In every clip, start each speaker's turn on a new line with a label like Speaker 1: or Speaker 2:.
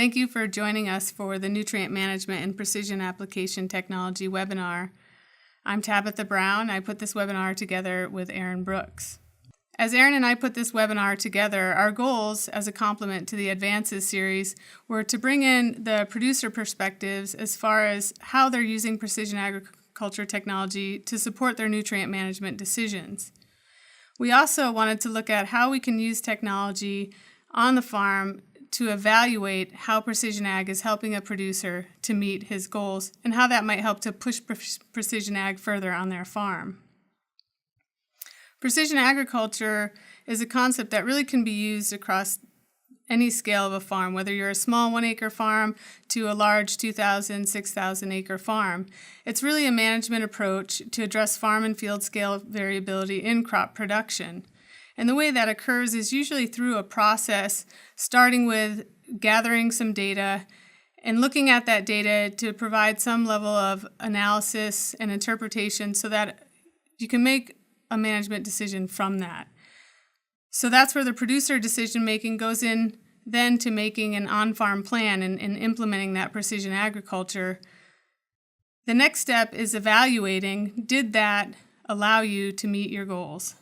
Speaker 1: Thank you for joining us for the Nutrient Management and Precision Application Technology webinar. I'm Tabitha Brown. I put this webinar together with Erin Brooks. As Erin and I put this webinar together, our goals as a complement to the Advances series were to bring in the producer perspectives as far as how they're using precision agriculture technology to support their nutrient management decisions. We also wanted to look at how we can use technology on the farm to evaluate how precision ag is helping a producer to meet his goals and how that might help to push precision ag further on their farm. Precision agriculture is a concept that really can be used across any scale of a farm, whether you're a small 1-acre farm to a large 2,000, 6,000 acre farm. It's really a management approach to address farm and field scale variability in crop production. And the way that occurs is usually through a process starting with gathering some data and looking at that data to provide some level of analysis and interpretation so that you can make a management decision from that. So that's where the producer decision making goes in then to making an on-farm plan and implementing that precision agriculture. The next step is evaluating, did that allow you to meet your goals?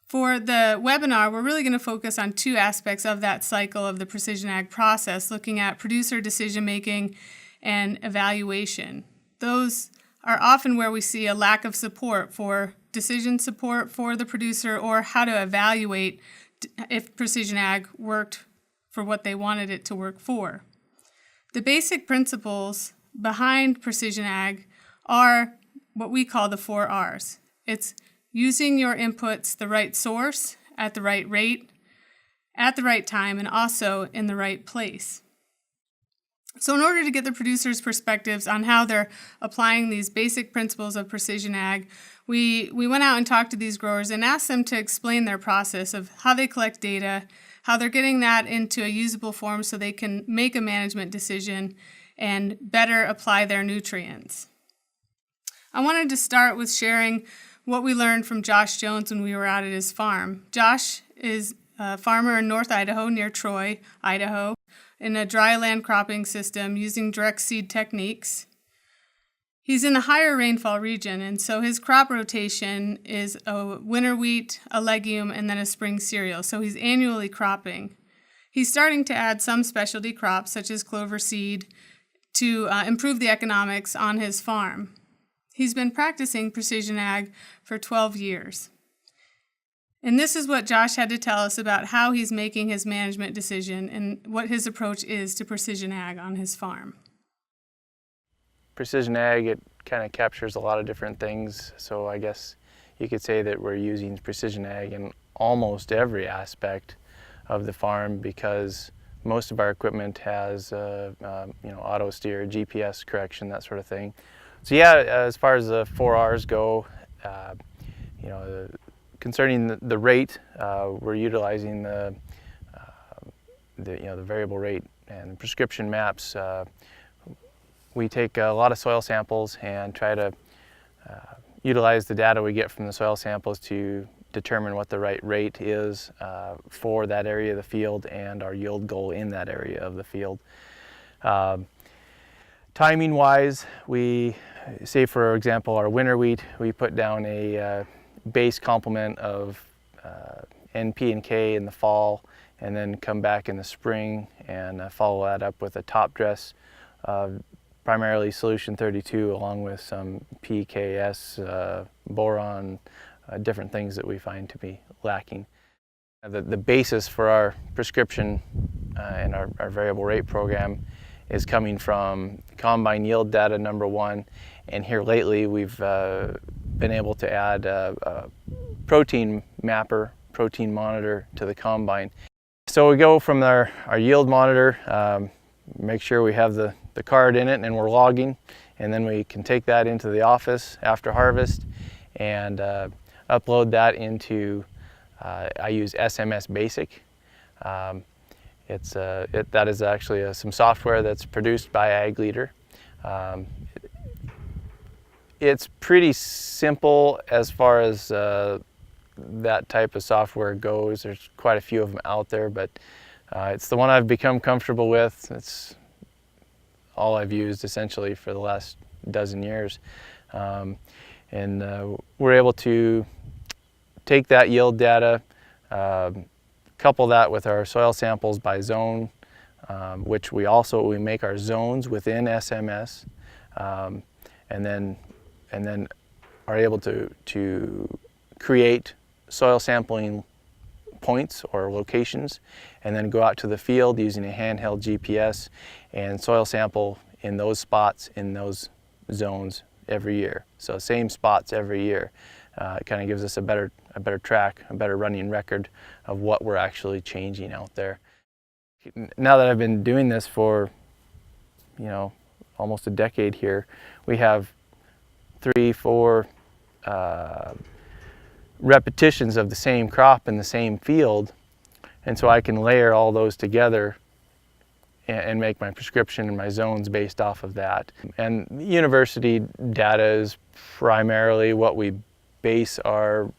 Speaker 1: For the webinar, we're really going to focus on two aspects of that cycle of the precision ag process, looking at producer decision making and evaluation. Those are often where we see a lack of support for decision support for the producer or how to evaluate if precision ag worked for what they wanted it to work for. The basic principles behind precision ag are what we call the 4 R's. It's using your inputs the right source, at the right rate, at the right time, and also in the right place. So in order to get the producers' perspectives on how they're applying these basic principles of precision ag, we went out and talked to these growers and asked them to explain their process of how they collect data, how they're getting that into a usable form so they can make a management decision and better apply their nutrients. I wanted to start with sharing what we learned from Josh Jones when we were out at his farm. Josh is a farmer in North Idaho near Troy, Idaho, in a dry land cropping system using direct seed techniques. He's in the higher rainfall region, and so his crop rotation is a winter wheat, a legume, and then a spring cereal, so he's annually cropping. He's starting to add some specialty crops, such as clover seed, to improve the economics on his farm. He's been practicing precision ag for 12 years. And this is what Josh had to tell us about how he's making his management decision and what his approach is to precision ag on his farm.
Speaker 2: Precision ag, it kind of captures a lot of different things, so I guess you could say that we're using precision ag in almost every aspect of the farm because most of our equipment has auto steer, GPS correction, that sort of thing. So yeah, as far as the 4 R's go, concerning the rate, we're utilizing the variable rate and prescription maps. We take a lot of soil samples and try to utilize the data we get from the soil samples to determine what the right rate is for that area of the field and our yield goal in that area of the field. Timing wise, we say for example our winter wheat, we put down a base complement of NP and K in the fall and then come back in the spring and follow that up with a top dress, primarily solution 32 along with some PKS, boron, different things that we find to be lacking. The basis for our prescription and our variable rate program is coming from combine yield data, number one, and here lately we've been able to add a protein mapper, protein monitor to the combine. So we go from our yield monitor, make sure we have the card in it and we're logging, and then we can take that into the office after harvest and upload that into, I use SMS Basic. That is actually some software that's produced by Ag Leader. It's pretty simple as far as that type of software goes. There's quite a few of them out there, but It's the one I've become comfortable with. It's all I've used essentially for the last dozen years. We're able to take that yield data, couple that with our soil samples by zone, which we make our zones within SMS, and then are able to create soil sampling points or locations, and then go out to the field using a handheld GPS and soil sample in those spots in those zones every year. So same spots every year. It kind of gives us a better track, a better running record of what we're actually changing out there. Now that I've been doing this for, almost a decade here, we have 3-4 repetitions of the same crop in the same field, and so I can layer all those together and make my prescription and my zones based off of that. And university data is primarily what we base our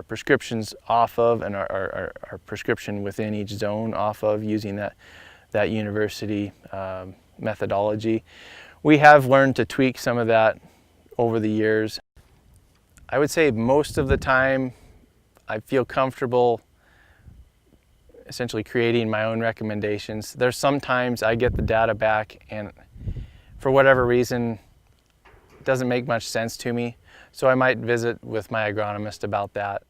Speaker 2: prescriptions off of, and our prescription within each zone off of, using that university methodology. We have learned to tweak some of that over the years. I would say most of the time I feel comfortable essentially creating my own recommendations. There's sometimes I get the data back and for whatever reason it doesn't make much sense to me, so I might visit with my agronomist about that.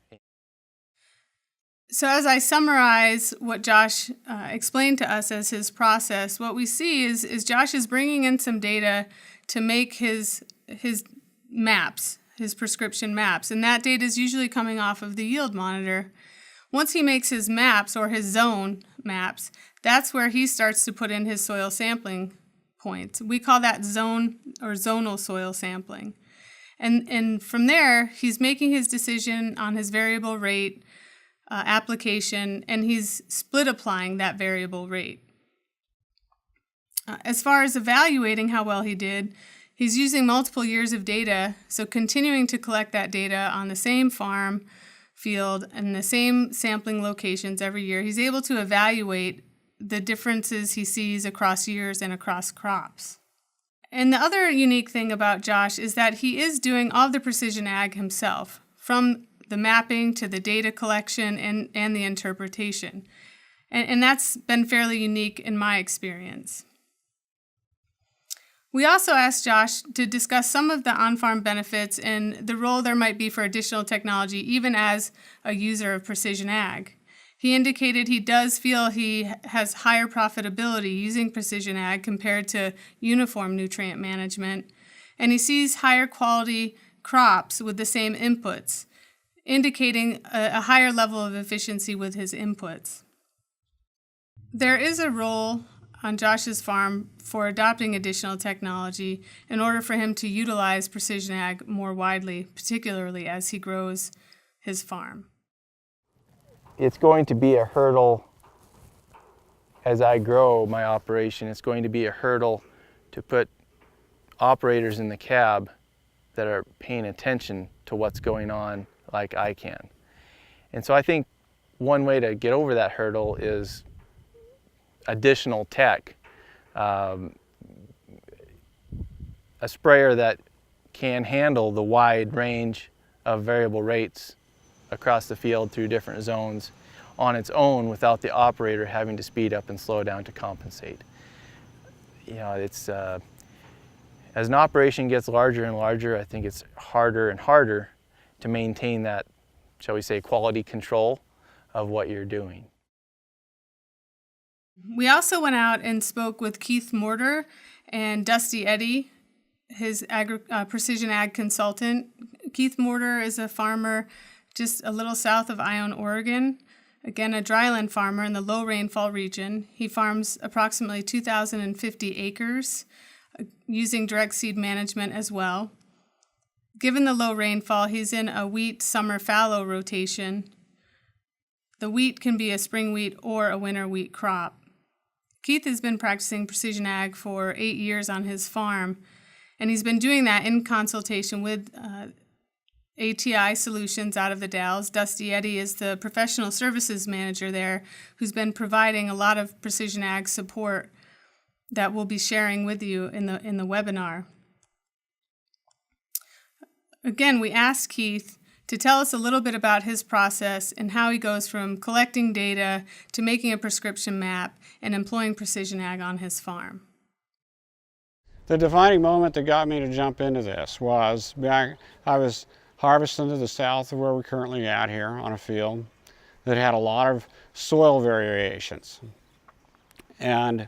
Speaker 1: So as I summarize what Josh explained to us as his process, what we see is Josh is bringing in some data to make his maps, his prescription maps, and that data is usually coming off of the yield monitor. Once he makes his maps or his zone maps, that's where he starts to put in his soil sampling points. We call that zone or zonal soil sampling. And from there, he's making his decision on his variable rate application, and he's split applying that variable rate. As far as evaluating how well he did, he's using multiple years of data, so continuing to collect that data on the same farm, field, and the same sampling locations every year. He's able to evaluate the differences he sees across years and across crops. And the other unique thing about Josh is that he is doing all the precision ag himself, from the mapping to the data collection and the interpretation. And that's been fairly unique in my experience. We also asked Josh to discuss some of the on-farm benefits and the role there might be for additional technology, even as a user of precision ag. He indicated he does feel he has higher profitability using precision ag compared to uniform nutrient management, and he sees higher quality crops with the same inputs, indicating a higher level of efficiency with his inputs. There is a role on Josh's farm for adopting additional technology in order for him to utilize precision ag more widely, particularly as he grows his farm.
Speaker 2: It's going to be a hurdle as I grow my operation. It's going to be a hurdle to put operators in the cab that are paying attention to what's going on like I can. And so I think one way to get over that hurdle is additional tech. A sprayer that can handle the wide range of variable rates across the field through different zones on its own without the operator having to speed up and slow down to compensate. It's as an operation gets larger and larger, I think it's harder and harder to maintain that, shall we say, quality control of what you're doing.
Speaker 1: We also went out and spoke with Keith Mortar and Dusty Eddy, his precision ag consultant. Keith Mortar is a farmer just a little south of Ione, Oregon. Again, a dryland farmer in the low rainfall region. He farms approximately 2,050 acres using direct seed management as well. Given the low rainfall, he's in a wheat summer fallow rotation. The wheat can be a spring wheat or a winter wheat crop. Keith has been practicing precision ag for 8 years on his farm, and he's been doing that in consultation with ATI Solutions out of the Dalles. Dusty Eddy is the professional services manager there who's been providing a lot of precision ag support that we'll be sharing with you in the webinar. Again, we asked Keith to tell us a little bit about his process and how he goes from collecting data to making a prescription map and employing precision ag on his farm.
Speaker 3: The defining moment that got me to jump into this was back, I was harvesting to the south of where we're currently at here on a field that had a lot of soil variations. And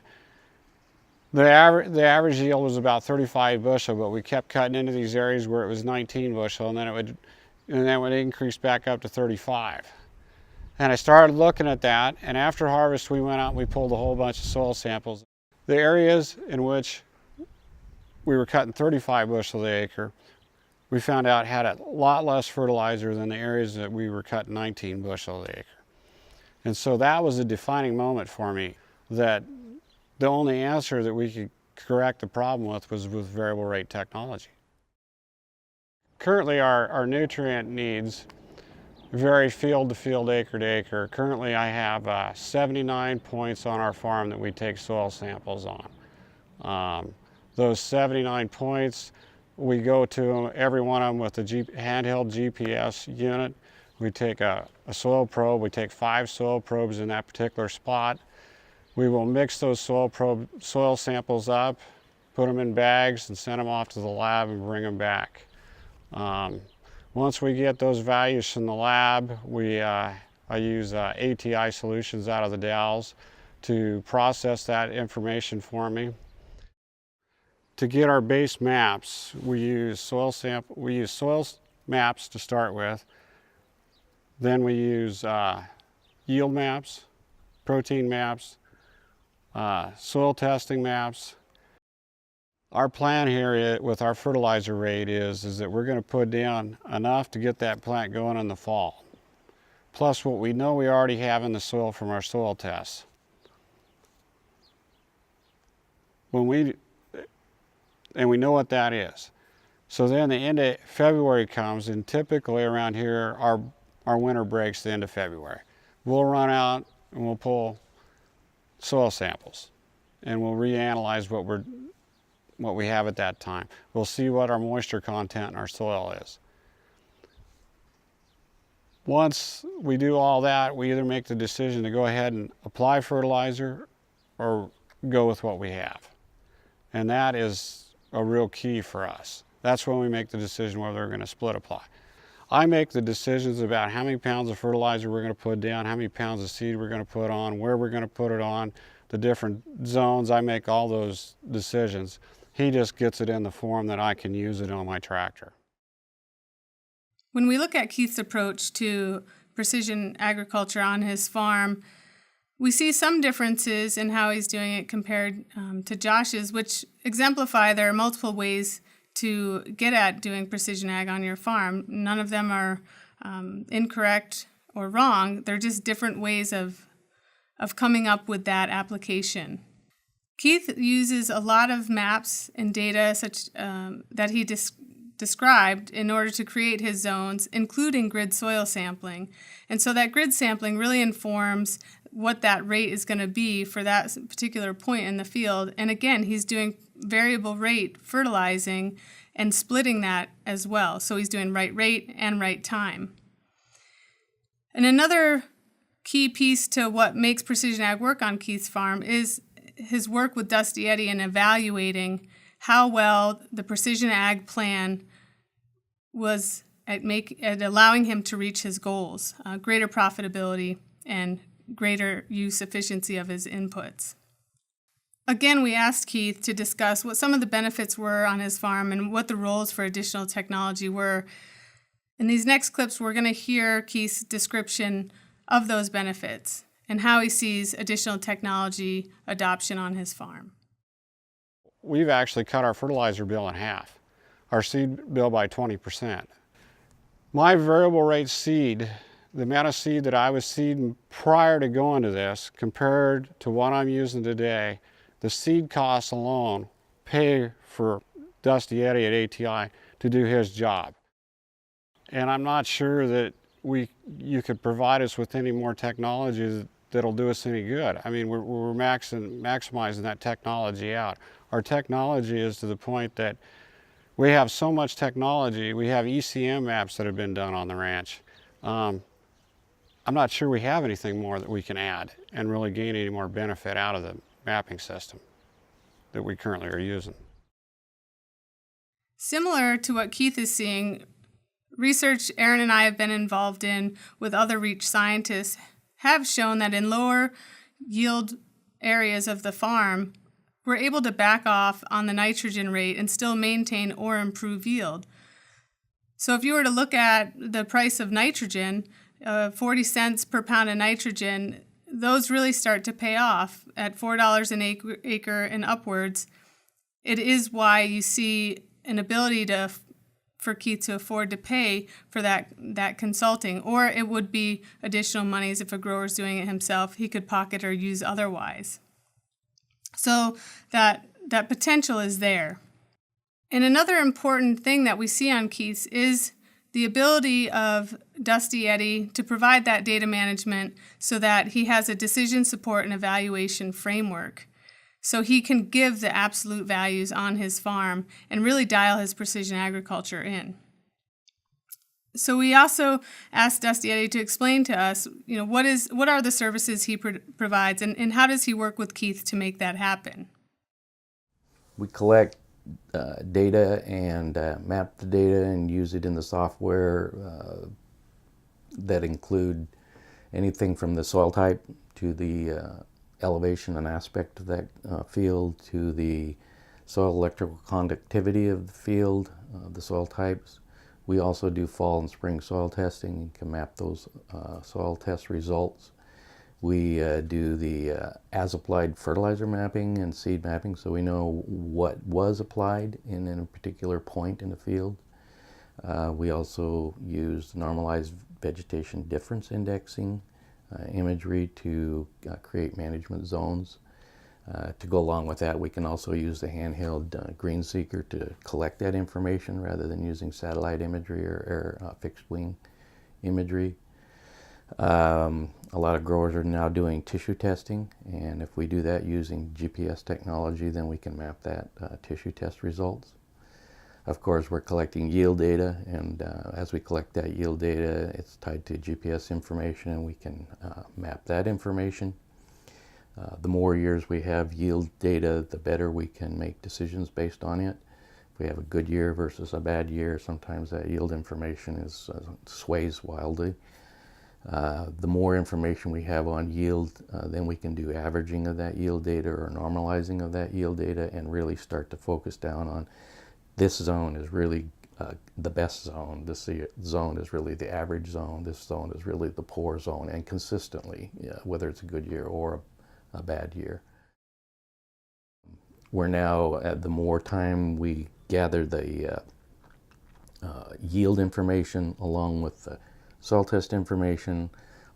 Speaker 3: the average yield was about 35 bushel, but we kept cutting into these areas where it was 19 bushel, and then it would increase back up to 35. And I started looking at that, and after harvest we went out and we pulled a whole bunch of soil samples. The areas in which we were cutting 35 bushel the acre, we found out had a lot less fertilizer than the areas that we were cutting 19 bushel the acre. And so that was a defining moment for me, that the only answer that we could correct the problem with was with variable rate technology. Currently our nutrient needs vary field to field, acre to acre. Currently I have 79 points on our farm that we take soil samples on. Those 79 points, we go to every one of them with a handheld GPS unit. We take a soil probe, we take 5 soil probes in that particular spot. We will mix those soil samples up, put them in bags and send them off to the lab and bring them back. Once we get those values from the lab, I use ATI Solutions out of the Dalles to process that information for me. To get our base maps, we use soil maps to start with. Then we use yield maps, protein maps, soil testing maps. Our plan here with our fertilizer rate is that we're going to put down enough to get that plant going in the fall, plus what we know we already have in the soil from our soil tests. And we know what that is. So then the end of February comes, and typically around here our winter breaks the end of February. We'll run out and we'll pull soil samples, and we'll reanalyze what we have at that time. We'll see what our moisture content in our soil is. Once we do all that, we either make the decision to go ahead and apply fertilizer or go with what we have. And that is a real key for us. That's when we make the decision whether we're going to split apply. I make the decisions about how many pounds of fertilizer we're going to put down, how many pounds of seed we're going to put on, where we're going to put it on, the different zones. I make all those decisions. He just gets it in the form that I can use it on my tractor.
Speaker 1: When we look at Keith's approach to precision agriculture on his farm, we see some differences in how he's doing it compared to Josh's, which exemplify there are multiple ways to get at doing precision ag on your farm. None of them are incorrect or wrong. They're just different ways of coming up with that application. Keith uses a lot of maps and data such that he described in order to create his zones, including grid soil sampling. And so that grid sampling really informs what that rate is going to be for that particular point in the field. And again, he's doing variable rate fertilizing and splitting that as well. So he's doing right rate and right time. And another key piece to what makes precision ag work on Keith's farm is his work with Dusty Eddy in evaluating how well the precision ag plan was at allowing him to reach his goals, greater profitability and greater use efficiency of his inputs. Again, we asked Keith to discuss what some of the benefits were on his farm and what the roles for additional technology were. In these next clips, we're going to hear Keith's description of those benefits and how he sees additional technology adoption on his farm.
Speaker 3: We've actually cut our fertilizer bill in half, our seed bill by 20%. My variable rate seed, the amount of seed that I was seeding prior to going to this compared to what I'm using today, the seed costs alone pay for Dusty Eddy at ATI to do his job. and I'm not sure that you could provide us with any more technology that'll do us any good. I mean, we're maximizing that technology out. Our technology is to the point that we have so much technology. We have ECM maps that have been done on the ranch. I'm not sure we have anything more that we can add and really gain any more benefit out of the mapping system that we currently are using.
Speaker 1: Similar to what Keith is seeing, research Erin and I have been involved in with other reach scientists have shown that in lower yield areas of the farm, we're able to back off on the nitrogen rate and still maintain or improve yield. So if you were to look at the price of nitrogen, 40 cents per pound of nitrogen, those really start to pay off at $4 an acre and upwards. It is why you see an ability for Keith to afford to pay for that consulting, or it would be additional monies if a grower's doing it himself, he could pocket or use otherwise. So that potential is there. And another important thing that we see on Keith's is the ability of Dusty Eddy to provide that data management so that he has a decision support and evaluation framework. So he can give the absolute values on his farm and really dial his precision agriculture in. So we also asked Dusty Eddy to explain to us, what are the services he provides and how does he work with Keith to make that happen?
Speaker 4: We collect data and map the data and use it in the software that include anything from the soil type to the elevation and aspect of that field to the soil electrical conductivity of the field, the soil types. We also do fall and spring soil testing and can map those soil test results. We do the as-applied fertilizer mapping and seed mapping, so we know what was applied in a particular point in the field. We also use normalized vegetation difference indexing imagery to create management zones. To go along with that, we can also use the handheld green seeker to collect that information rather than using satellite imagery or fixed wing imagery. A lot of growers are now doing tissue testing, and if we do that using GPS technology, then we can map that tissue test results. Of course, we're collecting yield data, and as we collect that yield data, it's tied to GPS information, and we can map that information. The more years we have yield data, the better we can make decisions based on it. If we have a good year versus a bad year, sometimes that yield information sways wildly. The more information we have on yield, then we can do averaging of that yield data or normalizing of that yield data and really start to focus down on this zone is really the best zone, this zone is really the average zone, this zone is really the poor zone, and consistently, whether it's a good year or a bad year. We're now, at the more time we gather the yield information along with the soil test information,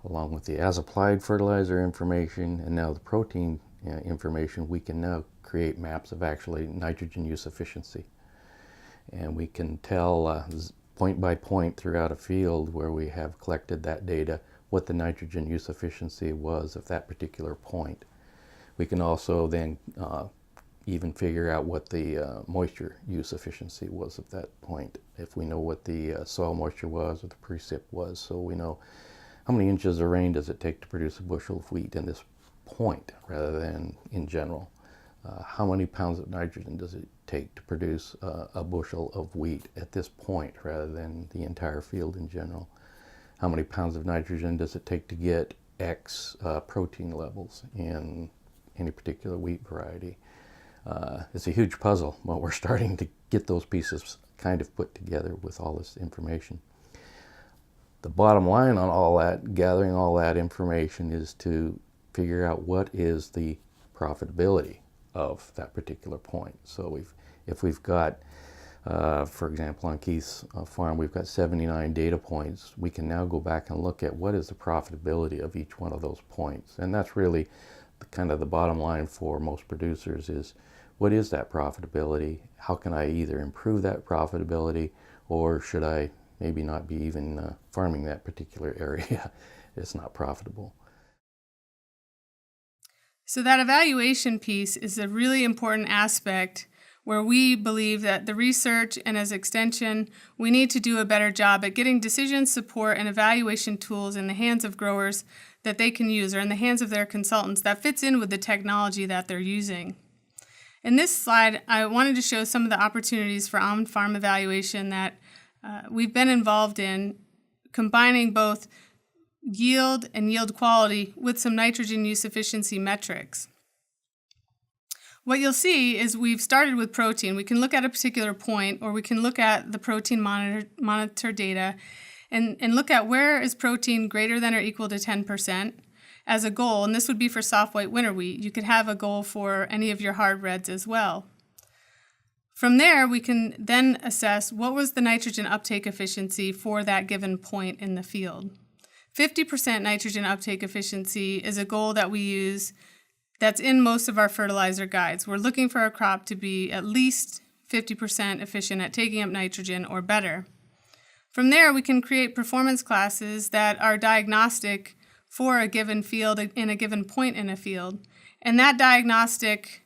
Speaker 4: along with the as-applied fertilizer information, and now the protein information, we can now create maps of actually nitrogen use efficiency. And we can tell point by point throughout a field where we have collected that data what the nitrogen use efficiency was of that particular point. We can also then even figure out what the moisture use efficiency was at that point, if we know what the soil moisture was or the precip was, so we know how many inches of rain does it take to produce a bushel of wheat in this point rather than in general. How many pounds of nitrogen does it take to produce a bushel of wheat at this point rather than the entire field in general. How many pounds of nitrogen does it take to get X protein levels in any particular wheat variety. It's a huge puzzle, but we're starting to get those pieces kind of put together with all this information. The bottom line on all that, gathering all that information, is to figure out what is the profitability of that particular point. So if we've got, for example, on Keith's farm, we've got 79 data points, we can now go back and look at what is the profitability of each one of those points. And that's really kind of the bottom line for most producers is, what is that profitability? How can I either improve that profitability, or should I maybe not be even farming that particular area. It's not profitable.
Speaker 1: So that evaluation piece is a really important aspect where we believe that the research and as extension, we need to do a better job at getting decision support and evaluation tools in the hands of growers that they can use, or in the hands of their consultants that fits in with the technology that they're using. In this slide, I wanted to show some of the opportunities for on-farm evaluation that we've been involved in, combining both yield and yield quality with some nitrogen use efficiency metrics. What you'll see is we've started with protein. We can look at a particular point, or we can look at the protein monitor data and look at where is protein greater than or equal to 10% as a goal, and this would be for soft white winter wheat. You could have a goal for any of your hard reds as well. From there, we can then assess what was the nitrogen uptake efficiency for that given point in the field. 50% nitrogen uptake efficiency is a goal that we use that's in most of our fertilizer guides. We're looking for a crop to be at least 50% efficient at taking up nitrogen or better. From there, we can create performance classes that are diagnostic for a given field in a given point in a field. And that diagnostic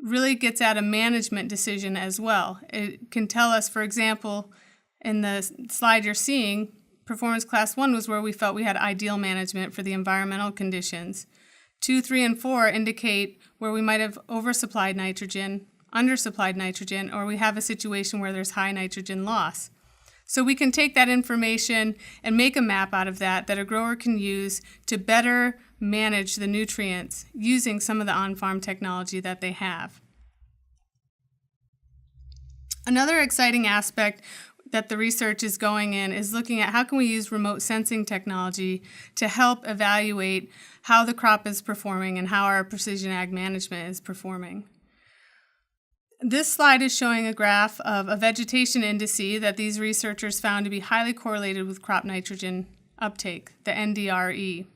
Speaker 1: really gets at a management decision as well. It can tell us, for example, in the slide you're seeing, Performance Class 1 was where we felt we had ideal management for the environmental conditions. 2, 3, and 4 indicate where we might have oversupplied nitrogen, undersupplied nitrogen, or we have a situation where there's high nitrogen loss. So we can take that information and make a map out of that a grower can use to better manage the nutrients using some of the on-farm technology that they have. Another exciting aspect that the research is going in is looking at how can we use remote sensing technology to help evaluate how the crop is performing and how our precision ag management is performing. This slide is showing a graph of a vegetation indice that these researchers found to be highly correlated with crop nitrogen uptake, the NDRE.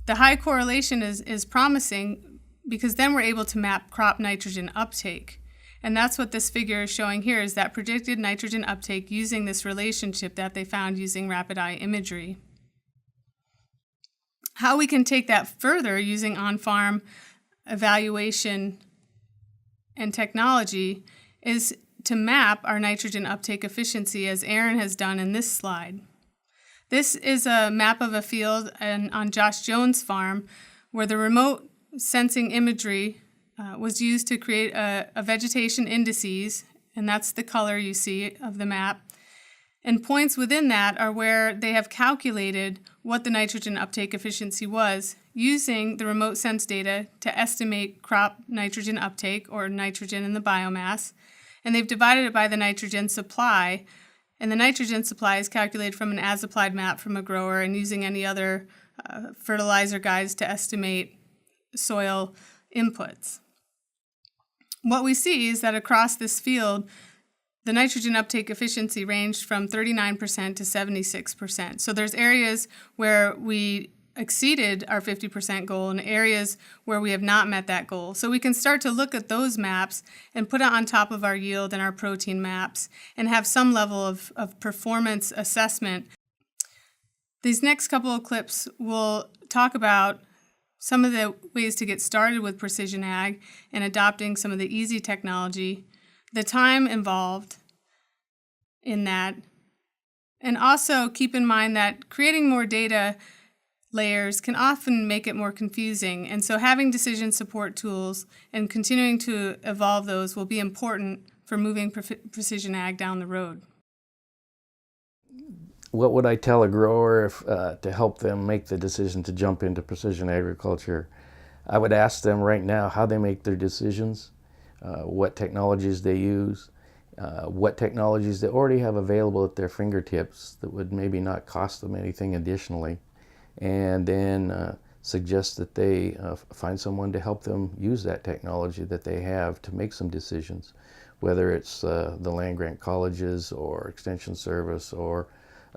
Speaker 1: The high correlation is promising because then we're able to map crop nitrogen uptake. And that's what this figure is showing here, is that predicted nitrogen uptake using this relationship that they found using rapid eye imagery. How we can take that further using on-farm evaluation and technology is to map our nitrogen uptake efficiency, as Erin has done in this slide. This is a map of a field on Josh Jones' farm where the remote sensing imagery was used to create a vegetation indices, and that's the color you see of the map. And points within that are where they have calculated what the nitrogen uptake efficiency was using the remote sense data to estimate crop nitrogen uptake, or nitrogen in the biomass, and they've divided it by the nitrogen supply, and the nitrogen supply is calculated from an as-applied map from a grower and using any other fertilizer guides to estimate soil inputs. What we see is that across this field, the nitrogen uptake efficiency ranged from 39% to 76%. So there's areas where we exceeded our 50% goal and areas where we have not met that goal. So we can start to look at those maps and put it on top of our yield and our protein maps and have some level of performance assessment. These next couple of clips will talk about some of the ways to get started with precision ag and adopting some of the easy technology, the time involved in that, and also keep in mind that creating more data layers can often make it more confusing, and so having decision support tools and continuing to evolve those will be important for moving precision ag down the road.
Speaker 4: What would I tell a grower to help them make the decision to jump into precision agriculture? I would ask them right now how they make their decisions, what technologies they use, what technologies they already have available at their fingertips that would maybe not cost them anything additionally, and then suggest that they find someone to help them use that technology that they have to make some decisions, whether it's the land-grant colleges or extension service or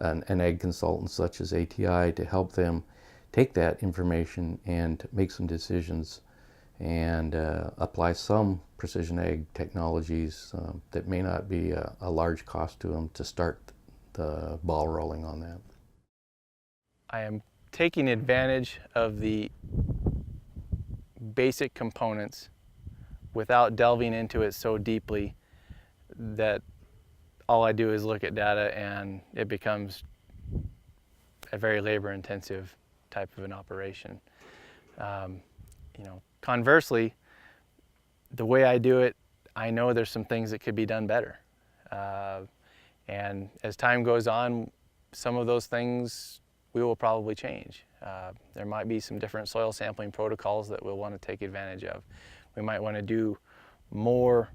Speaker 4: an ag consultant such as ATI to help them take that information and make some decisions and apply some precision ag technologies that may not be a large cost to them to start the ball rolling on that.
Speaker 2: I am taking advantage of the basic components without delving into it so deeply that all I do is look at data and it becomes a very labor-intensive type of an operation. Conversely, the way I do it, I know there's some things that could be done better. And as time goes on, some of those things we will probably change. There might be some different soil sampling protocols that we'll want to take advantage of. We might want to do more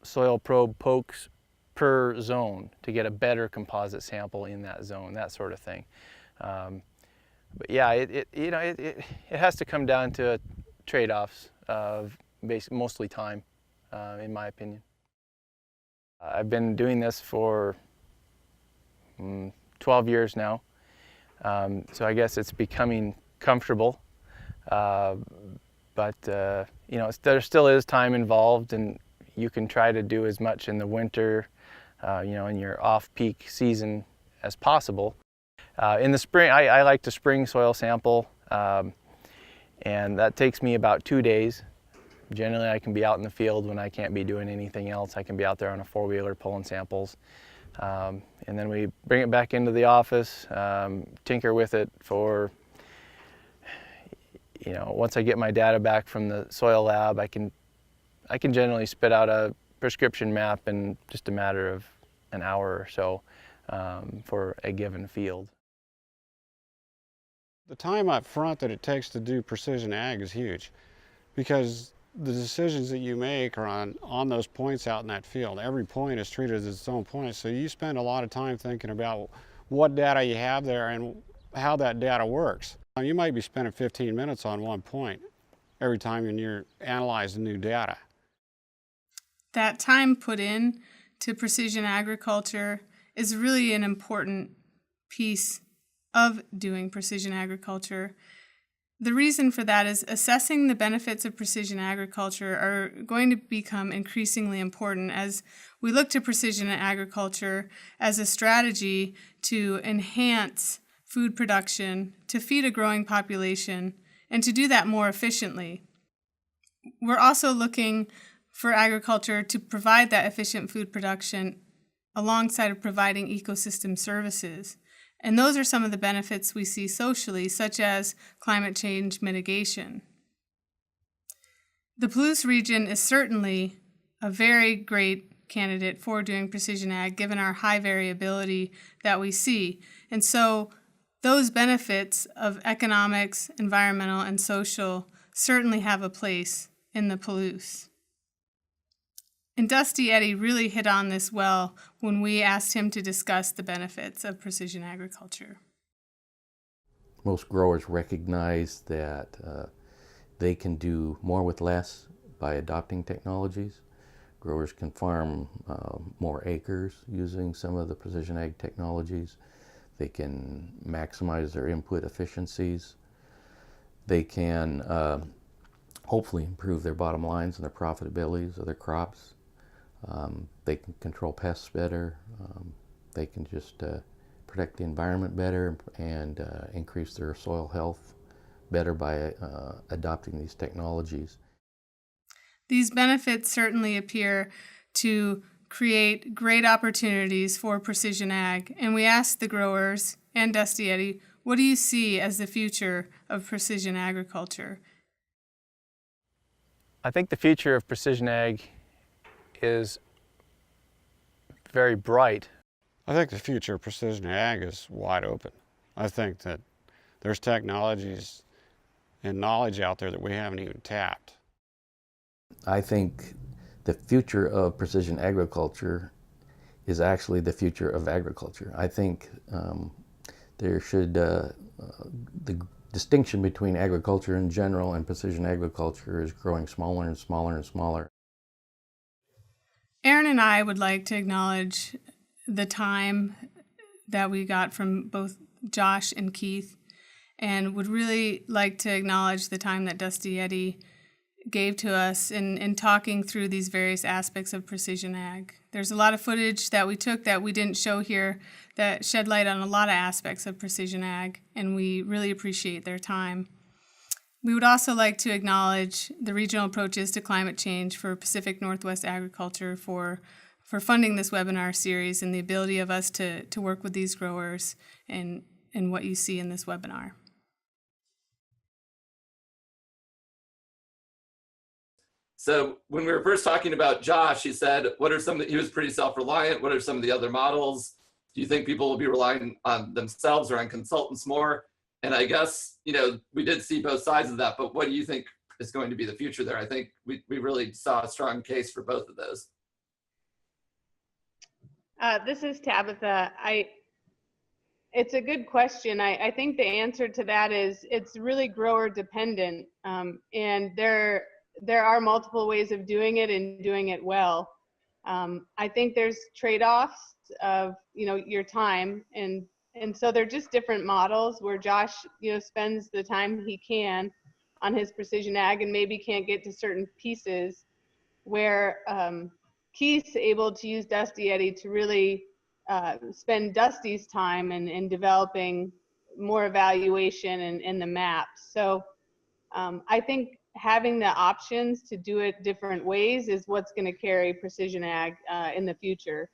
Speaker 2: soil probe pokes per zone to get a better composite sample in that zone, that sort of thing. But yeah, it has to come down to trade-offs of mostly time, in my opinion. I've been doing this for 12 years now, so I guess it's becoming comfortable. But there still is time involved, and you can try to do as much in the winter, in your off-peak season as possible. In the spring, I like to spring soil sample, and that takes me about 2 days. Generally, I can be out in the field when I can't be doing anything else. I can be out there on a four-wheeler pulling samples. And then we bring it back into the office, tinker with it for, once I get my data back from the soil lab, I can generally spit out a prescription map in just a matter of an hour or so for a given field.
Speaker 3: The time up front that it takes to do precision ag is huge, because the decisions that you make are on those points out in that field. Every point is treated as its own point, so you spend a lot of time thinking about what data you have there and how that data works. You might be spending 15 minutes on one point every time you're analyzing new data.
Speaker 1: That time put in to precision agriculture is really an important piece of doing precision agriculture. The reason for that is assessing the benefits of precision agriculture are going to become increasingly important as we look to precision agriculture as a strategy to enhance food production, to feed a growing population, and to do that more efficiently. We're also looking for agriculture to provide that efficient food production alongside of providing ecosystem services. And those are some of the benefits we see socially, such as climate change mitigation. The Palouse region is certainly a very great candidate for doing precision ag, given our high variability that we see. And so those benefits of economics, environmental, and social certainly have a place in the Palouse. And Dusty Eddy really hit on this well when we asked him to discuss the benefits of precision agriculture.
Speaker 4: Most growers recognize that they can do more with less by adopting technologies. Growers can farm more acres using some of the precision ag technologies. They can maximize their input efficiencies. They can hopefully improve their bottom lines and their profitabilities of their crops. They can control pests better. They can just protect the environment better and increase their soil health better by adopting these technologies.
Speaker 1: These benefits certainly appear to create great opportunities for precision ag, and we asked the growers and Dusty Eddy, what do you see as the future of precision agriculture?
Speaker 2: I think the future of precision ag is very bright.
Speaker 3: I think the future of precision ag is wide open. I think that there's technologies and knowledge out there that we haven't even tapped.
Speaker 4: I think the future of precision agriculture is actually the future of agriculture. I think there should, the distinction between agriculture in general and precision agriculture is growing smaller and smaller and smaller.
Speaker 1: Erin and I would like to acknowledge the time that we got from both Josh and Keith, and would really like to acknowledge the time that Dusty Eddy gave to us in talking through these various aspects of precision ag. There's a lot of footage that we took that we didn't show here that shed light on a lot of aspects of precision ag, and we really appreciate their time. We would also like to acknowledge the regional approaches to climate change for Pacific Northwest agriculture for funding this webinar series and the ability of us to work with these growers and what you see in this webinar.
Speaker 5: So when we were first talking about Josh, he said, he was pretty self-reliant. What are some of the other models? Do you think people will be relying on themselves or on consultants more? And I guess, we did see both sides of that, but what do you think is going to be the future there? I think we really saw a strong case for both of those.
Speaker 6: This is Tabitha. It's a good question. I think the answer to that is it's really grower dependent, and there are multiple ways of doing it and doing it well. I think there's trade-offs of your time, and so they're just different models where Josh spends the time he can on his precision ag and maybe can't get to certain pieces, where Keith's able to use Dusty Eddy to really spend Dusty's time in developing more evaluation and the maps. So I think having the options to do it different ways is what's going to carry precision ag in the future.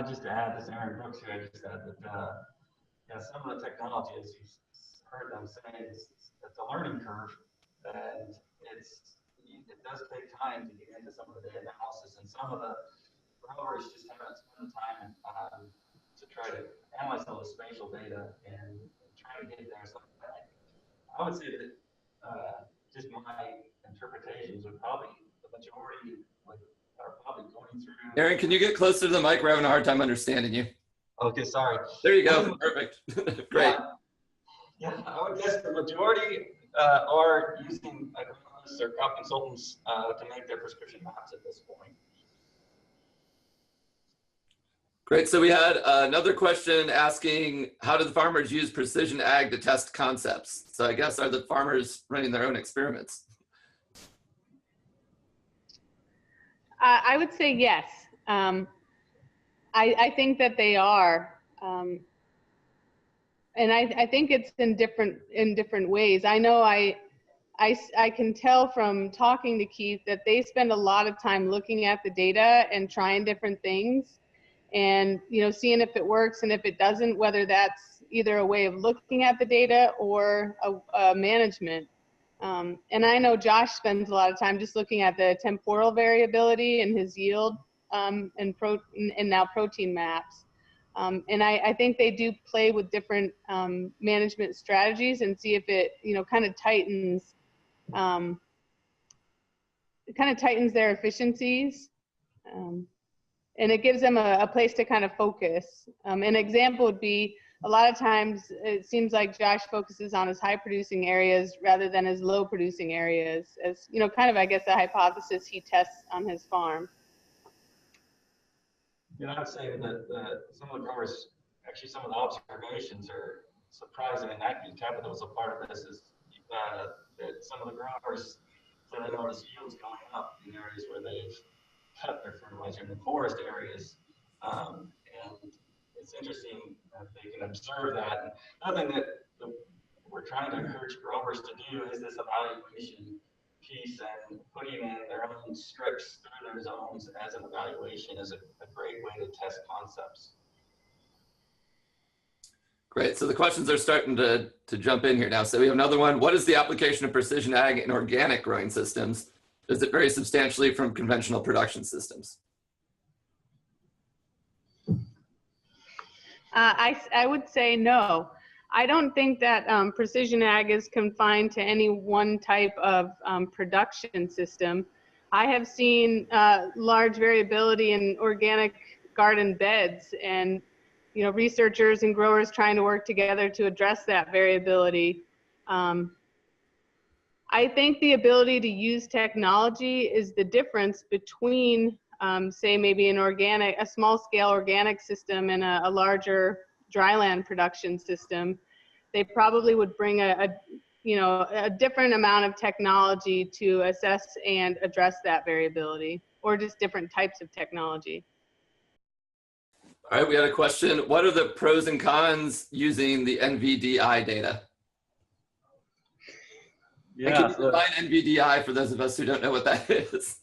Speaker 7: Just to add, this Erin Brooks here, I just add that some of the technology, as you've heard them say, it's a learning curve, and it does take time to get into some of the data analysis, and some of the growers just haven't spent the time to try to analyze all the spatial data and try to get there. So I would say that just my interpretations would probably, the majority are probably going through.
Speaker 5: Erin, can you get closer to the mic? We're having a hard time understanding you.
Speaker 7: Okay, sorry.
Speaker 5: There you go. Perfect. Great.
Speaker 7: Yeah, I would guess the majority are using agronomists or crop consultants to make their prescription maps at this point.
Speaker 5: Great. So we had another question asking, how do the farmers use precision ag to test concepts? So I guess, are the farmers running their own experiments?
Speaker 6: I would say yes. I think that they are. And I think it's in different ways. I know I can tell from talking to Keith that they spend a lot of time looking at the data and trying different things, and seeing if it works, and if it doesn't, whether that's either a way of looking at the data or a management. And I know Josh spends a lot of time just looking at the temporal variability in his yield and now protein maps. And I think they do play with different management strategies and see if it kind of tightens their efficiencies. And it gives them a place to kind of focus. An example would be, a lot of times it seems like Josh focuses on his high producing areas rather than his low producing areas, as kind of, I guess, the hypothesis he tests on his farm.
Speaker 7: I'd say that some of the growers, actually some of the observations are surprising, and actually Tabitha was a part of this, is that some of the growers said they noticed yields going up in areas where they've cut their fertilizer in the forest areas. And it's interesting that they can observe that. And another thing that we're trying to encourage growers to do is this evaluation piece, and putting in their own strips through their zones as an evaluation is a great way to test concepts.
Speaker 5: Great. So the questions are starting to jump in here now. So we have another one. What is the application of precision ag in organic growing systems? Does it vary substantially from conventional production systems?
Speaker 6: I would say no. I don't think that precision ag is confined to any one type of production system. I have seen large variability in organic garden beds, and researchers and growers trying to work together to address that variability. I think the ability to use technology is the difference between, say, maybe a small-scale organic system and a larger dryland production system. They probably would bring a different amount of technology to assess and address that variability. or just different types of technology.
Speaker 5: All right, we had a question. What are the pros and cons using the NVDI data? And can you define NVDI for those of us who don't know what that is?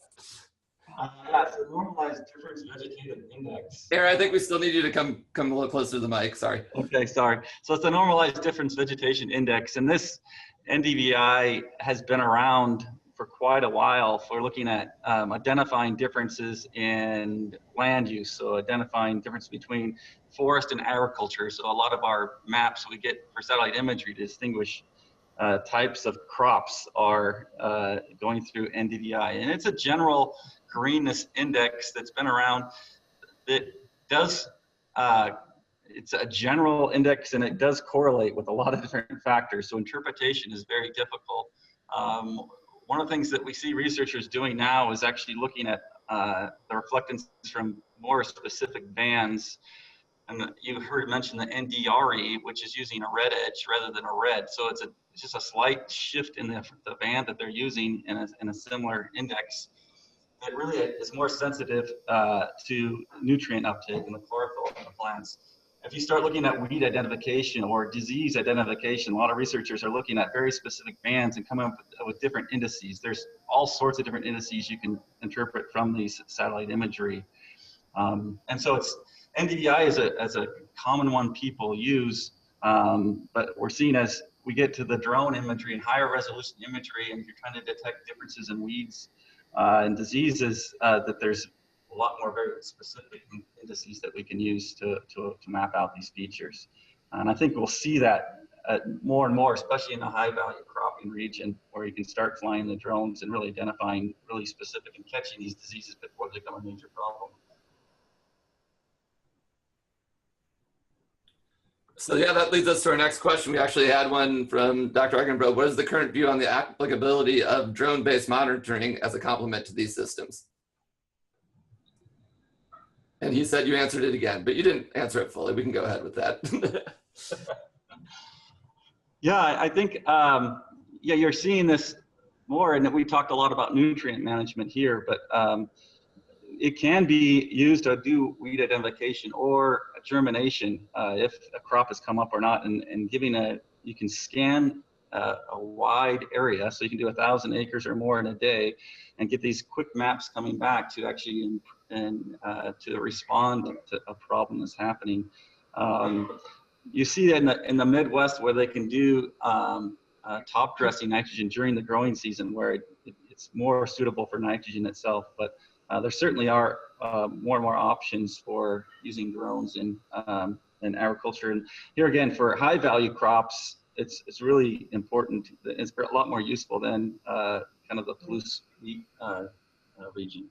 Speaker 7: Yeah, it's a normalized difference vegetative index.
Speaker 5: Erin, I think we still need you to come a little closer to the mic, sorry.
Speaker 8: Okay, sorry. So it's the normalized difference vegetation index, and this NDVI has been around for quite a while for looking at identifying differences in land use, so identifying difference between forest and agriculture. So a lot of our maps we get for satellite imagery to distinguish types of crops are going through NDVI, and it's a general greenness index that's been around. It does it's a general index, and it does correlate with a lot of different factors, so interpretation is very difficult. One of the things that we see researchers doing now is actually looking at the reflectance from more specific bands. And you heard mention the NDRE, which is using a red edge rather than a red. So it's just a slight shift in the band that they're using in a similar index that really is more sensitive to nutrient uptake in the chlorophyll in the plants. If you start looking at weed identification or disease identification, a lot of researchers are looking at very specific bands and coming up with different indices. There's all sorts of different indices you can interpret from these satellite imagery. And so it's NDVI is a common one people use, but we're seeing as we get to the drone imagery and higher resolution imagery, and you're trying to detect differences in weeds and diseases, that there's a lot more very specific indices that we can use to map out these features. And I think we'll see that more and more, especially in the high value cropping region, where you can start flying the drones and really identifying really specific and catching these diseases before they become a major problem.
Speaker 5: So yeah, that leads us to our next question. We actually had one from Dr. Egenbro. What is the current view on the applicability of drone-based monitoring as a complement to these systems? And he said you answered it again, but you didn't answer it fully. We can go ahead with that.
Speaker 8: Yeah, I think, yeah, you're seeing this more, and we talked a lot about nutrient management here, but it can be used to do weed identification or germination if a crop has come up or not, and giving you can scan a wide area, so you can do 1,000 acres or more in a day, and get these quick maps coming back to actually to respond to a problem that's happening. You see that in the Midwest where they can do top dressing nitrogen during the growing season, where it's more suitable for nitrogen itself, but there certainly are more and more options for using drones in agriculture. And here again, for high value crops, it's really important. It's a lot more useful than kind of the Palouse wheat region.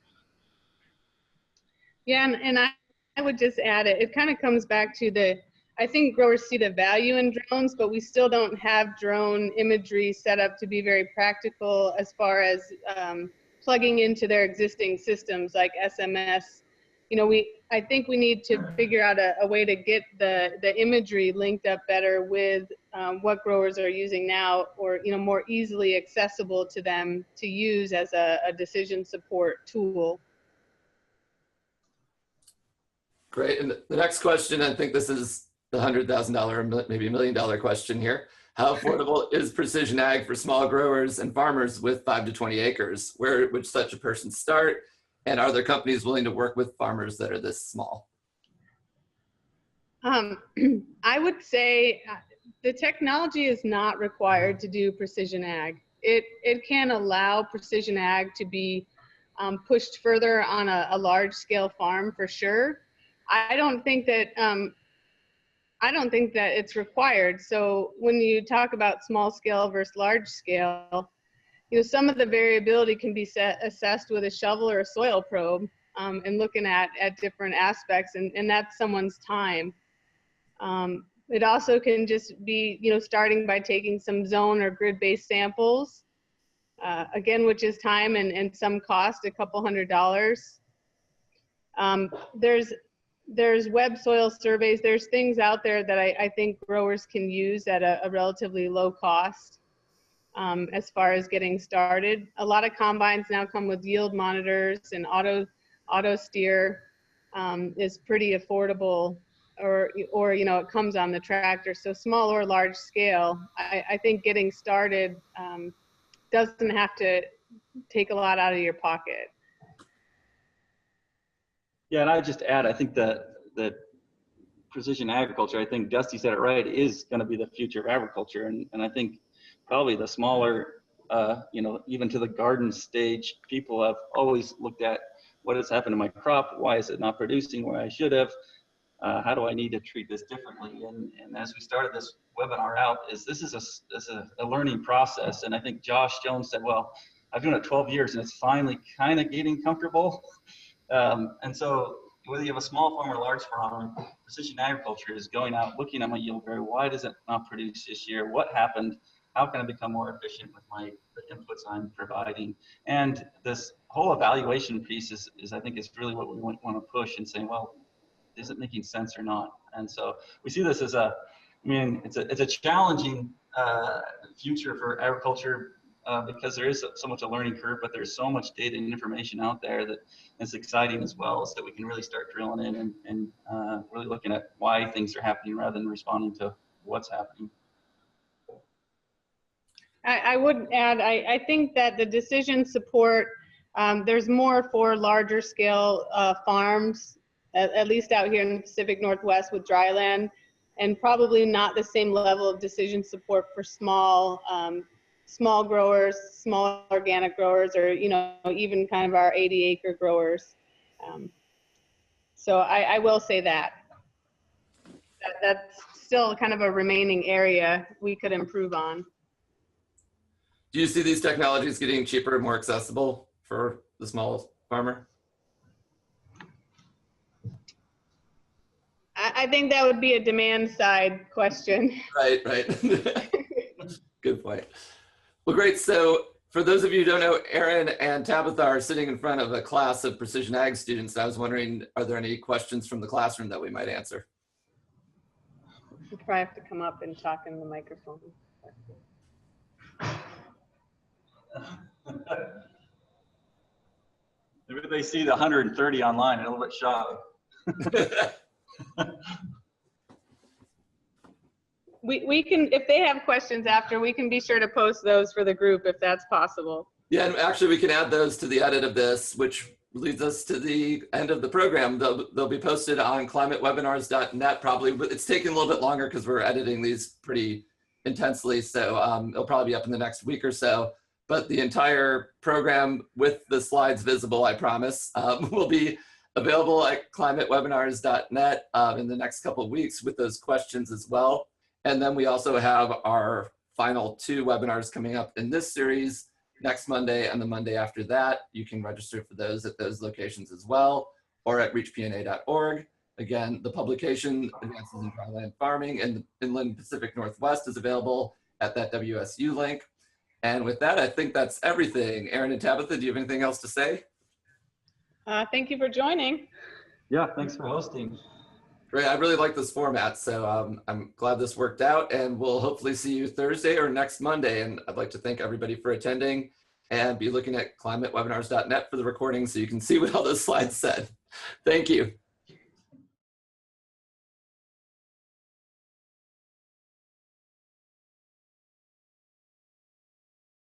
Speaker 6: Yeah, and I would just add it kind of comes back to I think growers see the value in drones, but we still don't have drone imagery set up to be very practical as far as plugging into their existing systems like SMS. You know, I think we need to figure out a way to get the imagery linked up better with what growers are using now, or, you know, more easily accessible to them to use as a decision support tool.
Speaker 5: Great. And the next question, I think this is the $100,000, maybe $1 million question here. How affordable is precision ag for small growers and farmers with 5 to 20 acres? Where would such a person start? And are there companies willing to work with farmers that are this small?
Speaker 6: I would say the technology is not required to do precision ag. It can allow precision ag to be pushed further on a large scale farm for sure. I don't think that it's required. So when you talk about small scale versus large scale, you know, some of the variability can be assessed with a shovel or a soil probe, and looking at different aspects, and that's someone's time. It also can just be, you know, starting by taking some zone or grid-based samples, again, which is time and some cost, a couple $100. There's web soil surveys. There's things out there that I think growers can use at a relatively low cost. as far as getting started. A lot of combines now come with yield monitors, and auto steer is pretty affordable, or it comes on the tractor. So small or large scale, I think getting started doesn't have to take a lot out of your pocket.
Speaker 8: Yeah, and I just add, I think that precision agriculture, I think Dusty said it right, is going to be the future of agriculture. And I think probably the smaller, even to the garden stage, people have always looked at what has happened to my crop, why is it not producing where I should have, how do I need to treat this differently? And as we started this webinar out, this is a learning process. And I think Josh Jones said, well, I've done it 12 years and it's finally kind of getting comfortable. And so whether you have a small farm or a large farm, precision agriculture is going out, looking at my yield vary. Why does it not produce this year? What happened? How can I become more efficient with the inputs I'm providing? And this whole evaluation piece is I think is really what we want to push and say, well, is it making sense or not? And so we see this as it's a challenging future for agriculture because there is so much a learning curve, but there's so much data and information out there that it's exciting as well, so that we can really start drilling in and really looking at why things are happening rather than responding to what's happening.
Speaker 6: I would add, I think that the decision support, there's more for larger scale farms, at least out here in the Pacific Northwest with dryland, and probably not the same level of decision support for small growers, small organic growers, or even kind of our 80-acre growers. So I will say that's still kind of a remaining area we could improve on.
Speaker 5: Do you see these technologies getting cheaper and more accessible for the small farmer?
Speaker 6: I think that would be a demand side question.
Speaker 5: Right. Good point. Well, great. So for those of you who don't know, Erin and Tabitha are sitting in front of a class of precision ag students. I was wondering, are there any questions from the classroom that we might answer?
Speaker 6: You probably have to come up and talk in the microphone.
Speaker 8: Maybe they see the 130 online and a little bit shy.
Speaker 6: We can, if they have questions after, we can be sure to post those for the group if that's possible.
Speaker 5: Yeah, and actually we can add those to the edit of this, which leads us to the end of the program. They'll be posted on climatewebinars.net probably, but it's taking a little bit longer because we're editing these pretty intensely. So it'll probably be up in the next week or so. But the entire program with the slides visible, I promise, will be available at climatewebinars.net in the next couple of weeks with those questions as well. And then we also have our final 2 webinars coming up in this series next Monday and the Monday after that. You can register for those at those locations as well, or at reachpna.org. Again, the publication, Advances in Dryland Farming in the Inland Pacific Northwest, is available at that WSU link. And with that, I think that's everything. Erin and Tabitha, do you have anything else to say?
Speaker 6: Thank you for joining.
Speaker 8: Yeah, thanks for hosting.
Speaker 5: Great, I really like this format, so I'm glad this worked out, and we'll hopefully see you Thursday or next Monday. And I'd like to thank everybody for attending, and be looking at climatewebinars.net for the recording so you can see what all those slides said. Thank you.